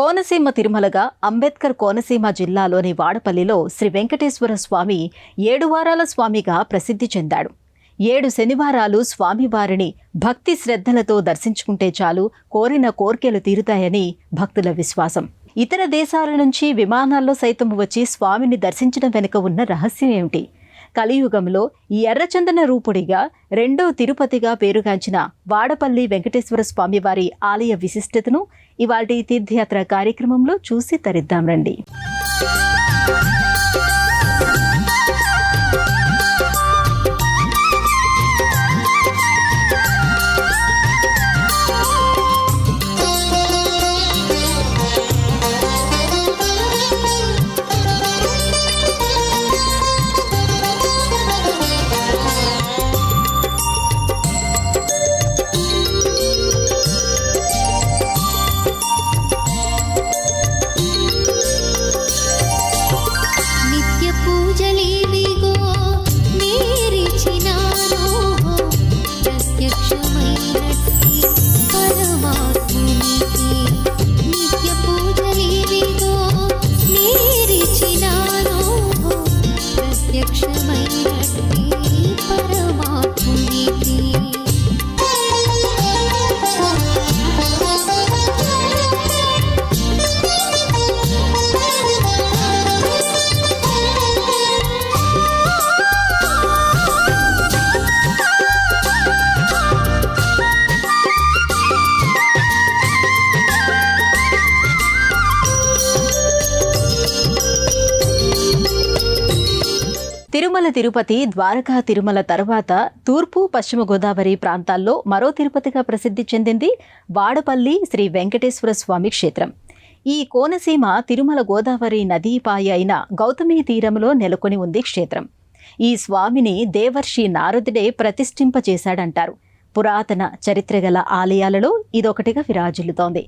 కోనసీమ తిరుమలగా అంబేద్కర్ కోనసీమ జిల్లాలోని వాడపల్లిలో శ్రీ వెంకటేశ్వర స్వామి 7 వారాల స్వామిగా ప్రసిద్ధి చెందాడు. 7 శనివారాలు స్వామివారిని భక్తి శ్రద్ధలతో దర్శించుకుంటే చాలు కోరిన కోర్కెలు తీరుతాయని భక్తుల విశ్వాసం. ఇతర దేశాల నుంచి విమానాల్లో సైతం వచ్చి స్వామిని దర్శించడం వెనుక ఉన్న రహస్యం ఏమిటి? కలియుగంలో ఈ ఎర్రచందన రూపుడిగా రెండో తిరుపతిగా పేరుగాంచిన వాడపల్లి వెంకటేశ్వర స్వామివారి ఆలయ విశిష్టతను ఇవాల్టి తీర్థయాత్ర కార్యక్రమంలో చూసి తరిద్దాం రండి. తిరుమల తిరుపతి, ద్వారకా తిరుమల తర్వాత తూర్పు పశ్చిమ గోదావరి ప్రాంతాల్లో మరో తిరుపతిగా ప్రసిద్ధి చెందింది వాడపల్లి శ్రీ వెంకటేశ్వర స్వామి క్షేత్రం. ఈ కోనసీమ తిరుమల గోదావరి నదీపాయ అయిన గౌతమి తీరంలో నెలకొని ఉంది క్షేత్రం. ఈ స్వామిని దేవర్షి నారదుడే ప్రతిష్ఠింపచేశాడంటారు. పురాతన చరిత్రగల ఆలయాలలో ఇదొకటిగా విరాజిల్లుతోంది.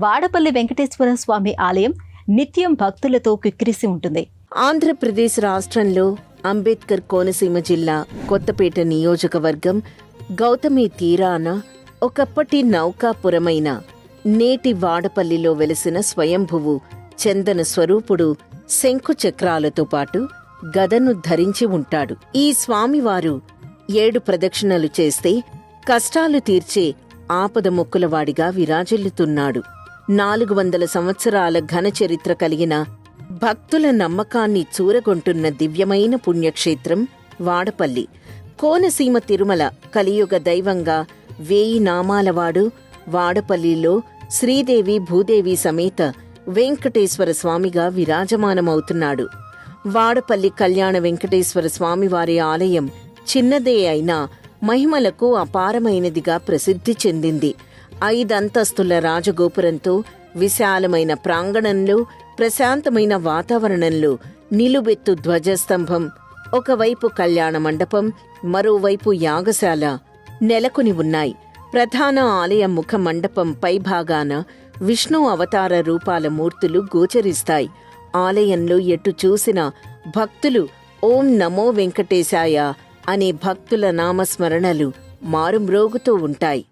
వాడపల్లి వెంకటేశ్వర స్వామి ఆలయం నిత్యం భక్తులతో కిక్కిరిసి ఉంటుంది. ఆంధ్రప్రదేశ్ రాష్ట్రంలో అంబేద్కర్ కోనసీమ జిల్లా కొత్తపేట నియోజకవర్గం గౌతమి తీరాన ఒకప్పటి నౌకాపురమైన నేటి వాడపల్లిలో వెలిసిన స్వయంభువు చందన స్వరూపుడు శంఖు చక్రాలతో పాటు గదను ధరించి ఉంటాడు. ఈ స్వామివారు 7 ప్రదక్షిణలు చేస్తే కష్టాలు తీర్చే ఆపద మొక్కులవాడిగా విరాజిల్లుతున్నాడు. 400 సంవత్సరాల ఘన చరిత్ర కలిగిన భక్తుల నమ్మకాన్ని చూరగొంటున్న దివ్యమైన పుణ్యక్షేత్రం వాడపల్లి. కోనసీమ తిరుమల కలియుగ దైవంగా 1000 నామాలవాడు వాడపల్లిలో శ్రీదేవి భూదేవి సమేత వెంకటేశ్వర స్వామిగా విరాజమానమవుతున్నాడు. వాడపల్లి కళ్యాణ వెంకటేశ్వర స్వామివారి ఆలయం చిన్నదే అయినా మహిమలకు అపారమైనదిగా ప్రసిద్ధి చెందింది. 5 అంతస్తుల రాజగోపురంతో విశాలమైన ప్రాంగణంలో ప్రశాంతమైన వాతావరణంలో నిలుబెత్తు ధ్వజస్తంభం, ఒకవైపు కళ్యాణ మండపం, మరోవైపు యాగశాల నెలకొని ఉన్నాయి. ప్రధాన ఆలయ ముఖ మండపం పైభాగాన విష్ణు అవతార రూపాల మూర్తులు గోచరిస్తాయి. ఆలయంలో ఎటు చూసినా భక్తులు ఓం నమో వెంకటేశాయ అనే భక్తుల నామస్మరణలు మారుమ్రోగుతూ ఉంటాయి.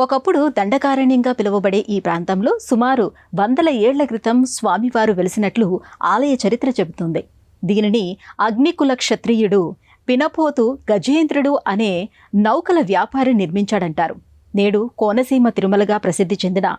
ఒకప్పుడు దండకారణ్యంగా పిలువబడే ఈ ప్రాంతంలో సుమారు 100 ఏళ్ల క్రితం స్వామివారు వెలిసినట్లు ఆలయ చరిత్ర చెబుతుంది. దీనిని అగ్నికుల క్షత్రియుడు పినపోతు గజేంద్రుడు అనే నౌకల వ్యాపారి నిర్మించాడంటారు. నేడు కోనసీమ తిరుమలగా ప్రసిద్ధి చెందిన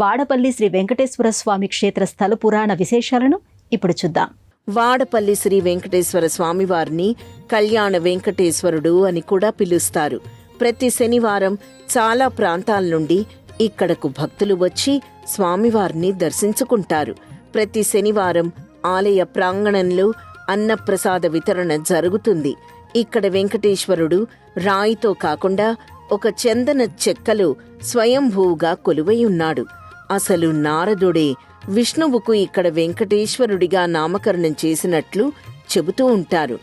వాడపల్లి శ్రీ వెంకటేశ్వర స్వామి క్షేత్ర స్థల పురాణ విశేషాలను ఇప్పుడు చూద్దాం. వాడపల్లి శ్రీ వెంకటేశ్వర స్వామివారిని కళ్యాణ వెంకటేశ్వరుడు అని కూడా పిలుస్తారు. ప్రతి శనివారం చాలా ప్రాంతాల నుండి ఇక్కడకు భక్తులు వచ్చి స్వామివారిని దర్శించుకుంటారు. ప్రతి శనివారం ఆలయ ప్రాంగణంలో అన్నప్రసాద వితరణ జరుగుతుంది. ఇక్కడ వెంకటేశ్వరుడు రాయితో కాకుండా ఒక చందన చెక్కలో స్వయంభూగా కొలువై ఉన్నాడు. అసలు నారదుడే విష్ణువుకు ఇక్కడ వెంకటేశ్వరుడిగా నామకరణం చేసినట్లు చెబుతూ ఉంటారు.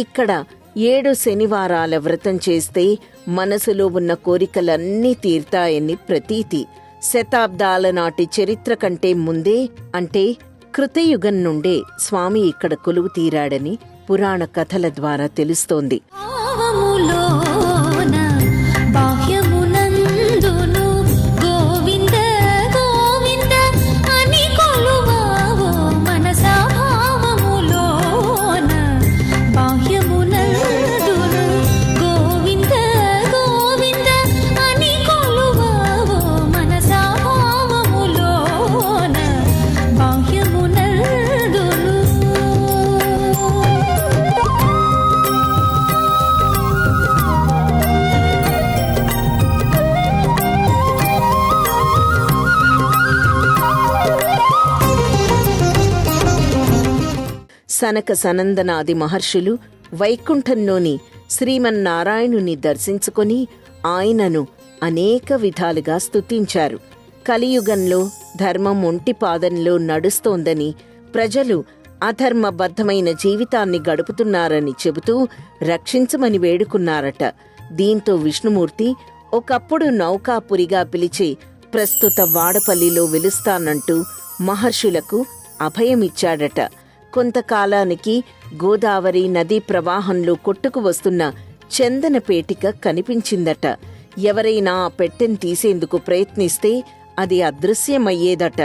ఇక్కడ 7 శనివారాల వ్రతం చేస్తే మనసులో ఉన్న కోరికలన్నీ తీర్తాయని ప్రతీతి. శతాబ్దాల నాటి చరిత్ర కంటే ముందే, అంటే కృతయుగం నుండే స్వామి ఇక్కడ కొలువు తీరాడని పురాణ కథల ద్వారా తెలుస్తోంది. సనక సనందనాది మహర్షులు వైకుంఠంలోని శ్రీమన్నారాయణుని దర్శించుకొని ఆయనను అనేక విధాలుగా స్తుతించారు. కలియుగంలో ధర్మం ఒంటి పాదంలో నడుస్తోందని, ప్రజలు అధర్మబద్ధమైన జీవితాన్ని గడుపుతున్నారని చెబుతూ రక్షించమని వేడుకున్నారట. దీంతో విష్ణుమూర్తి ఒకప్పుడు నౌకాపురిగా పిలిచే ప్రస్తుత వాడపల్లిలో వెలుస్తానంటూ మహర్షులకు అభయమిచ్చాడట. కొంతకాలానికి గోదావరి నదీ ప్రవాహంలో కొట్టుకు వస్తున్న చందన పేటిక కనిపించిందట. ఎవరైనా ఆ పెట్టెను తీసేందుకు ప్రయత్నిస్తే అది అదృశ్యమయ్యేదట.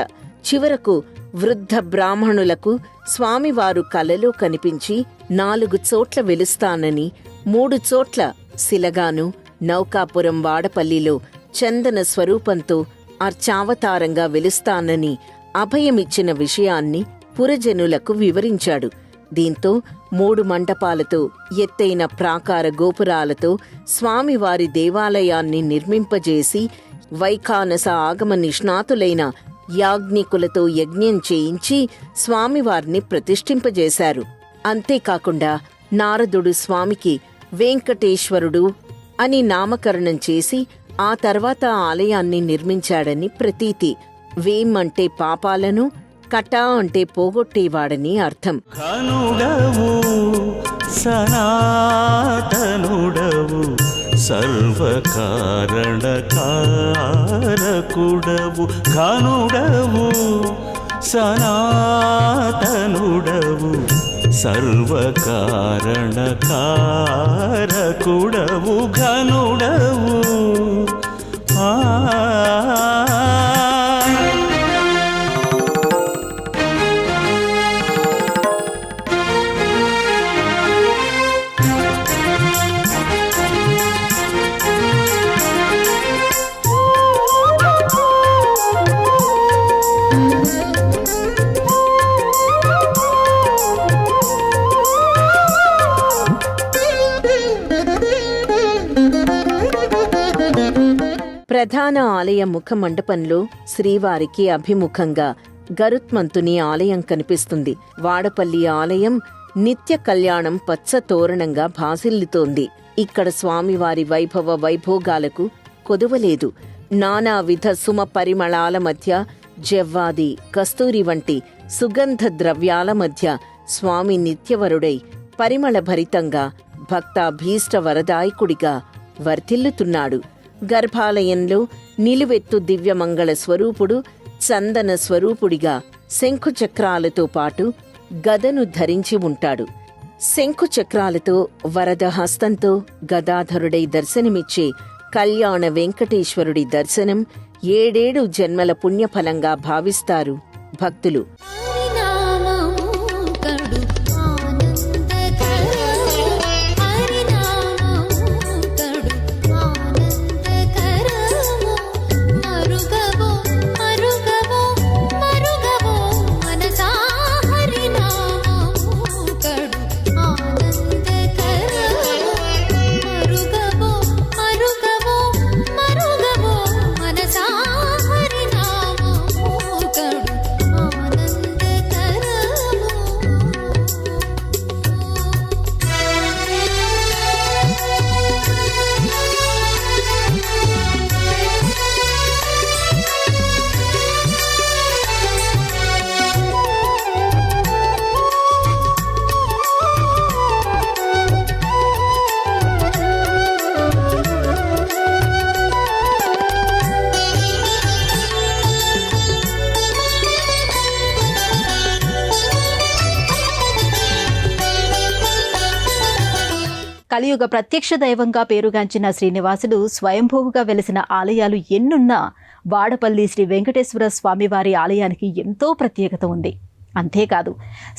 చివరకు వృద్ధ బ్రాహ్మణులకు స్వామివారు కలలో కనిపించి 4 చోట్ల వెలుస్తానని, 3 చోట్ల శిలగాను, నౌకాపురం వాడపల్లిలో చందన స్వరూపంతో అర్చావతారంగా వెలుస్తానని అభయమిచ్చిన విషయాన్ని పురజనులకు వివరించాడు. దీంతో 3 మండపాలతో ఎత్తైన ప్రాకార గోపురాలతో స్వామివారి దేవాలయాన్ని నిర్మింపజేసి వైఖానస ఆగమ నిష్ణాతులైన యాజ్ఞికులతో యజ్ఞం చేయించి స్వామివారిని ప్రతిష్ఠింపజేశారు. అంతేకాకుండా నారదుడు స్వామికి వెంకటేశ్వరుడు అని నామకరణం చేసి ఆ తర్వాత ఆలయాన్ని నిర్మించాడని ప్రతీతి. వేం అంటే పాపాలను, కటా అంటే పోగొట్టేవాడని అర్థం. కనుడవు సనాతనుడవు సర్వకారణకారకుడవు, కనుడవు సనాతనుడవు సర్వకారణకారకుడవు, ఘనుడవు ప్రధాన ఆలయ ముఖ మండపంలో శ్రీవారికి అభిముఖంగా గరుత్మంతుని ఆలయం కనిపిస్తుంది. వాడపల్లి ఆలయం నిత్య కళ్యాణం పచ్చ తోరణంగా భాసిల్లుతోంది. ఇక్కడ స్వామివారి వైభవ వైభోగాలకు కొదువలేదు. నానావిధ సుమ పరిమళాల మధ్య జవ్వాది, కస్తూరి వంటి సుగంధ ద్రవ్యాల మధ్య స్వామి నిత్యవరుడై పరిమళ భరితంగా భక్తాభీష్ట వరదాయకుడిగా వర్ధిల్లుతున్నాడు. గర్భాలయంలో నిలువెత్తు దివ్యమంగళ స్వరూపుడు చందన స్వరూపుడిగా శంఖుచక్రాలతో పాటు గదను ధరించి ఉంటాడు. శంఖుచక్రాలతో వరద హస్తంతో గదాధరుడై దర్శనమిచ్చే కళ్యాణ వెంకటేశ్వరుడి దర్శనం 7 జన్మల పుణ్యఫలంగా భావిస్తారు భక్తులు. హరి కలియుగ ప్రత్యక్ష దైవంగా పేరుగాంచిన శ్రీనివాసుడు స్వయంభూగా వెలిసిన ఆలయాలు ఎన్నున్నా వాడపల్లి శ్రీ వెంకటేశ్వర స్వామివారి ఆలయానికి ఎంతో ప్రత్యేకత ఉంది. అంతేకాదు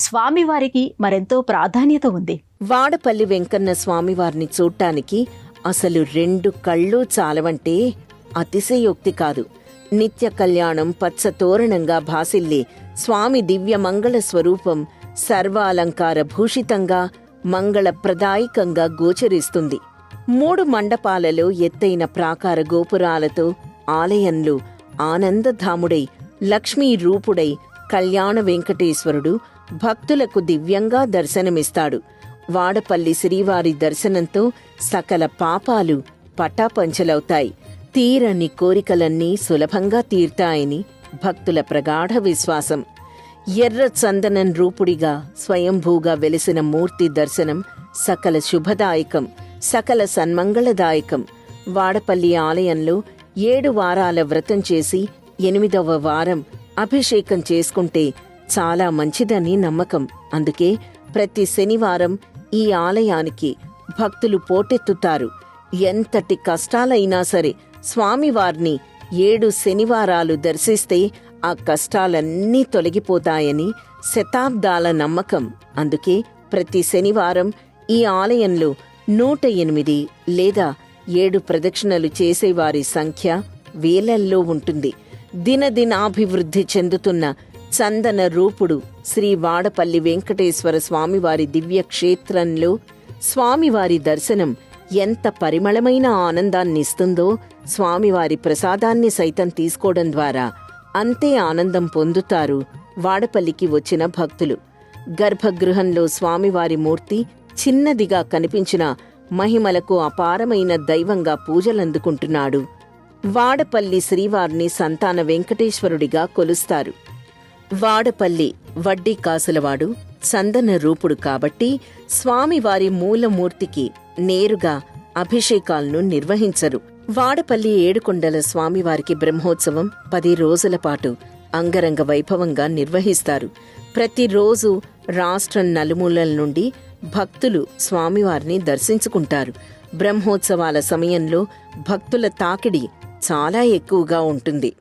స్వామివారికి మరెంతో ప్రాధాన్యత ఉంది. వాడపల్లి వెంకన్న స్వామివారిని చూడ్డానికి అసలు 2 కళ్ళు చాలవంటే అతిశయోక్తి కాదు. నిత్య కళ్యాణం పచ్చ తోరణంగా భాసిల్లే స్వామి దివ్య మంగళ స్వరూపం సర్వాలంకార భూషితంగా మంగళప్రదాయకంగా గోచరిస్తుంది. 3 మండపాలలో ఎత్తైన ప్రాకార గోపురాలతో ఆలయంలో ఆనందధాముడై లక్ష్మీ రూపుడై కళ్యాణ వెంకటేశ్వరుడు భక్తులకు దివ్యంగా దర్శనమిస్తాడు. వాడపల్లి శ్రీవారి దర్శనంతో సకల పాపాలు పటాపంచలవుతాయి. తీరని కోరికలన్నీ సులభంగా తీర్తాయని భక్తుల ప్రగాఢ విశ్వాసం. ఎర్ర చందనం రూపుడిగా స్వయంభూగా వెలిసిన మూర్తి దర్శనం సకల శుభదాయకం, సకల సన్మంగళదాయకం. వాడపల్లి ఆలయంలో 7 వారాల వ్రతం చేసి 8వ వారం అభిషేకం చేసుకుంటే చాలా మంచిదని నమ్మకం. అందుకే ప్రతి శనివారం ఈ ఆలయానికి భక్తులు పోటెత్తుతారు. ఎంతటి కష్టాలైనా సరే స్వామివారిని 7 శనివారాలు దర్శిస్తే ఆ కష్టాలన్నీ తొలగిపోతాయని శతాబ్దాల నమ్మకం. అందుకే ప్రతి శనివారం ఈ ఆలయంలో 108 లేదా 7 ప్రదక్షిణలు చేసేవారి సంఖ్య వేలల్లో ఉంటుంది. దినదినాభివృద్ధి చెందుతున్న చందన రూపుడు శ్రీ వాడపల్లి వెంకటేశ్వర స్వామివారి దివ్య క్షేత్రంలో స్వామివారి దర్శనం ఎంత పరిమళమైన ఆనందాన్నిస్తుందో స్వామివారి ప్రసాదాన్ని సైతం తీసుకోవడం ద్వారా అంతే ఆనందం పొందుతారు వాడపల్లికి వచ్చిన భక్తులు. గర్భగృహంలో స్వామివారి మూర్తి చిన్నదిగా కనిపించిన మహిమలకు అపారమైన దైవంగా పూజలందుకుంటున్నాడు. వాడపల్లి శ్రీవారిని సంతాన వెంకటేశ్వరుడిగా కొలుస్తారు. వాడపల్లి వడ్డీ కాసులవాడు చందన రూపుడు కాబట్టి స్వామివారి మూలమూర్తికి నేరుగా అభిషేకాలను నిర్వహించరు. వాడపల్లి ఏడుకొండల స్వామివారికి బ్రహ్మోత్సవం 10 రోజుల పాటు అంగరంగ వైభవంగా నిర్వహిస్తారు. ప్రతిరోజు రాష్ట్రం నలుమూలల నుండి భక్తులు స్వామివారిని దర్శించుకుంటారు. బ్రహ్మోత్సవాల సమయంలో భక్తుల తాకిడి చాలా ఎక్కువగా ఉంటుంది.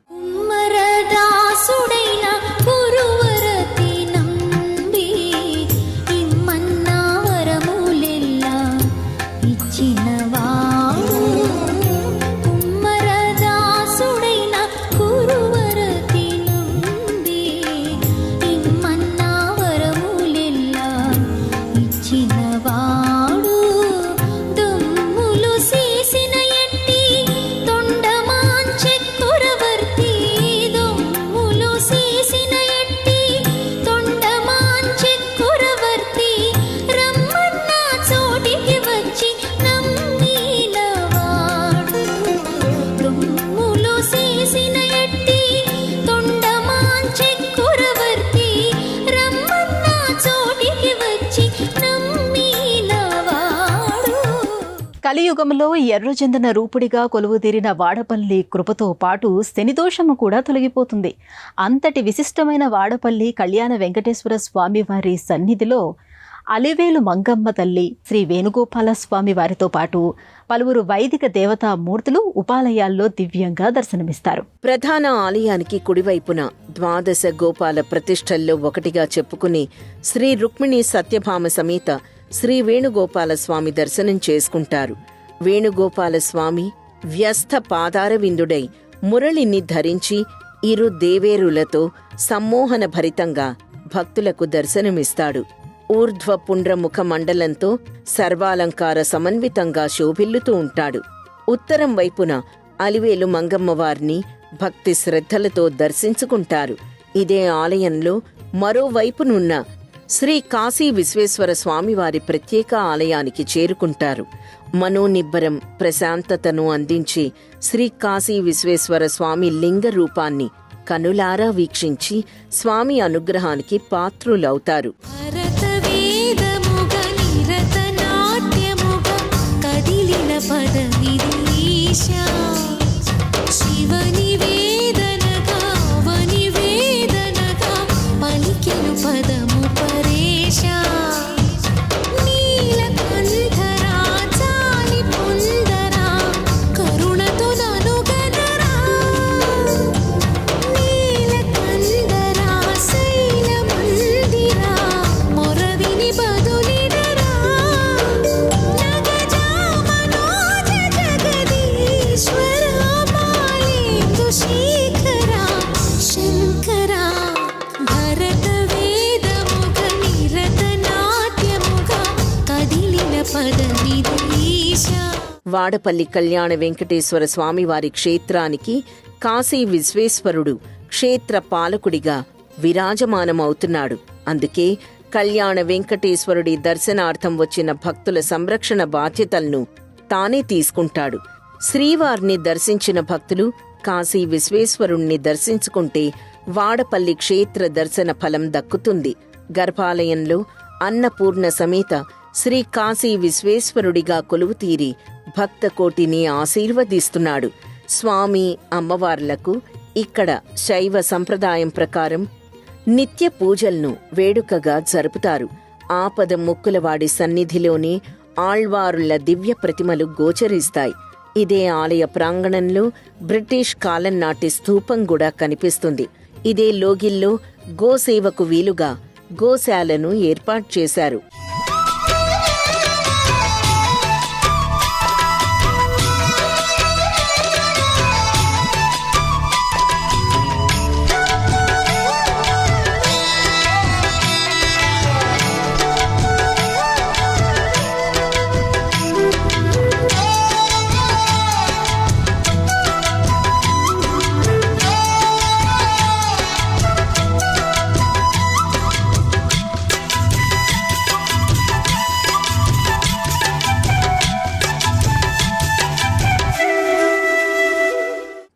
కలియుగంలో ఎర్రచందన రూపుడిగా కొలువుదీరిన వాడపల్లి కృపతో పాటు శనిదోషము కూడా తొలగిపోతుంది. అంతటి విశిష్టమైన వాడపల్లి కళ్యాణ వెంకటేశ్వర స్వామివారి సన్నిధిలో అలివేలు మంగమ్మ తల్లి, శ్రీ వేణుగోపాల స్వామి వారితో పాటు పలువురు వైదిక దేవతా మూర్తులు ఉపాలయాల్లో దివ్యంగా దర్శనమిస్తారు. ప్రధాన ఆలయానికి కుడివైపున ద్వాదశ గోపాల ప్రతిష్టల్లో ఒకటిగా చెప్పుకుని శ్రీ రుక్మిణి సత్యభామ సమేత శ్రీ వేణుగోపాల స్వామి దర్శనం చేసుకుంటారు. వేణుగోపాల స్వామి వ్యస్త పాదార విందుడై మురళిని ధరించి ఇరు దేవేరులతో సమ్మోహన భరితంగా భక్తులకు దర్శనమిస్తాడు. ఊర్ధ్వ పుండ్రముఖ మండలంతో సర్వాలంకార సమన్వితంగా శోభిల్లుతూ ఉంటాడు. ఉత్తరం వైపున అలివేలు మంగమ్మవారిని భక్తి శ్రద్ధలతో దర్శించుకుంటారు. ఇదే ఆలయంలో మరోవైపునున్న శ్రీ కాశీ విశ్వేశ్వర స్వామివారి ప్రత్యేక ఆలయానికి చేరుకుంటారు. మనోనిబ్బరం ప్రశాంతతను అందించి శ్రీ కాశీ విశ్వేశ్వర స్వామి లింగ రూపాన్ని కనులారా వీక్షించి స్వామి అనుగ్రహానికి పాత్రులవుతారు. పదము పరేశ నీలకంఠరాజ వాడపల్లి కళ్యాణ వెంకటేశ్వర స్వామివారి క్షేత్రానికి కాశీ విశ్వేశ్వరుడు క్షేత్ర పాలకుడిగా విరాజమానమవుతున్నాడు. అందుకే కళ్యాణ వెంకటేశ్వరుడి దర్శనార్థం వచ్చిన భక్తుల సంరక్షణ బాధ్యతలను తానే తీసుకుంటాడు. శ్రీవారిని దర్శించిన భక్తులు కాశీ విశ్వేశ్వరుణ్ణి దర్శించుకుంటే వాడపల్లి క్షేత్ర దర్శన ఫలం దక్కుతుంది. గర్భాలయంలో అన్నపూర్ణ సమేత శ్రీ కాశీ విశ్వేశ్వరుడిగా కొలువుతీరి భక్తకోటిని ఆశీర్వదిస్తున్నాడు. స్వామి అమ్మవార్లకు ఇక్కడ శైవ సంప్రదాయం ప్రకారం నిత్య పూజలను వేడుకగా జరుపుతారు. ఆపద మొక్కులవాడి సన్నిధిలోనే ఆళ్వారుల దివ్య ప్రతిమలు గోచరిస్తాయి. ఇదే ఆలయ ప్రాంగణంలో బ్రిటిష్ కాలం నాటి స్తూపం కూడా కనిపిస్తుంది. ఇదే లోగిల్లో గోసేవకు వీలుగా గోశాలను ఏర్పాటు చేశారు.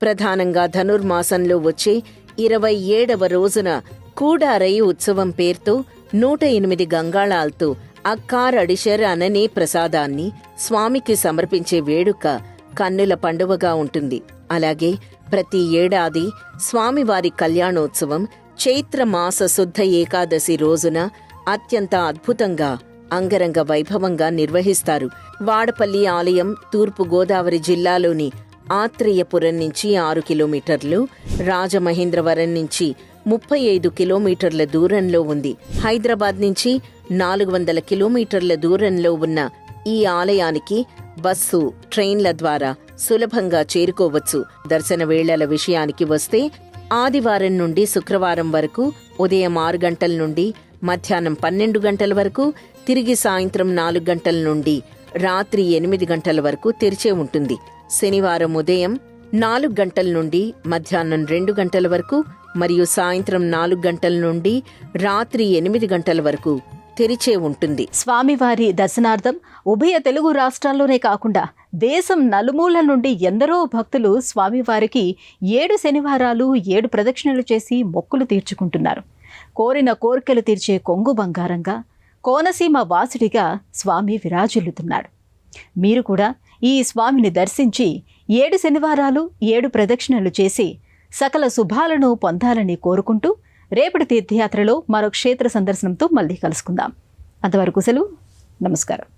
ప్రధానంగా ధనుర్మాసంలో వచ్చే 27వ రోజున కూడారై ఉత్సవం పేరుతో 108 గంగాళాలతో అక్కారడిశర్ అననే ప్రసాదాన్ని స్వామికి సమర్పించే వేడుక కన్నుల పండువగా ఉంటుంది. అలాగే ప్రతి ఏడాది స్వామివారి కళ్యాణోత్సవం చైత్రమాస శుద్ధ ఏకాదశి రోజున అత్యంత అద్భుతంగా అంగరంగ వైభవంగా నిర్వహిస్తారు. వాడపల్లి ఆలయం తూర్పు గోదావరి జిల్లాలోని ఆత్రేయపురం నుంచి 6 కిలోమీటర్లు, రాజమహేంద్రవరం నుంచి 35 కిలోమీటర్ల దూరంలో ఉంది. హైదరాబాద్ నుంచి 400 కిలోమీటర్ల దూరంలో ఉన్న ఈ ఆలయానికి బస్సు, ట్రైన్ల ద్వారా సులభంగా చేరుకోవచ్చు. దర్శన వేళల విషయానికి వస్తే ఆదివారం నుండి శుక్రవారం వరకు ఉదయం 6 గంటల నుండి మధ్యాహ్నం 12 గంటల వరకు, తిరిగి సాయంత్రం 4 గంటల నుండి రాత్రి 8 గంటల వరకు తెరిచే ఉంటుంది. శనివారం ఉదయం 4 గంటల నుండి మధ్యాహ్నం 2 గంటల వరకు మరియు సాయంత్రం 4 గంటల నుండి రాత్రి 8 గంటల వరకు తెరిచే ఉంటుంది. స్వామివారి దర్శనార్థం ఉభయ తెలుగు రాష్ట్రాల్లోనే కాకుండా దేశం నలుమూల నుండి ఎందరో భక్తులు స్వామివారికి 7 శనివారాలు 7 ప్రదక్షిణలు చేసి మొక్కులు తీర్చుకుంటున్నారు. కోరిన కోర్కెలు తీర్చే కొంగు బంగారంగా కోనసీమ వాసుడిగా స్వామి విరాజిల్లుతున్నాడు. మీరు కూడా ఈ స్వామిని దర్శించి 7 శనివారాలు 7 ప్రదక్షిణలు చేసి సకల శుభాలను పొందాలని కోరుకుంటూ రేపటి తీర్థయాత్రలో మరో క్షేత్ర సందర్శనంతో మళ్ళీ కలుసుకుందాం. అంతవరకు సెలవు. నమస్కారం.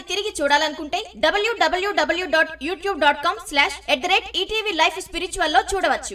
తిరిగి చూడాలనుకుంటే www.youtube.com/@ETVLifeSpiritual లో చూడవచ్చు.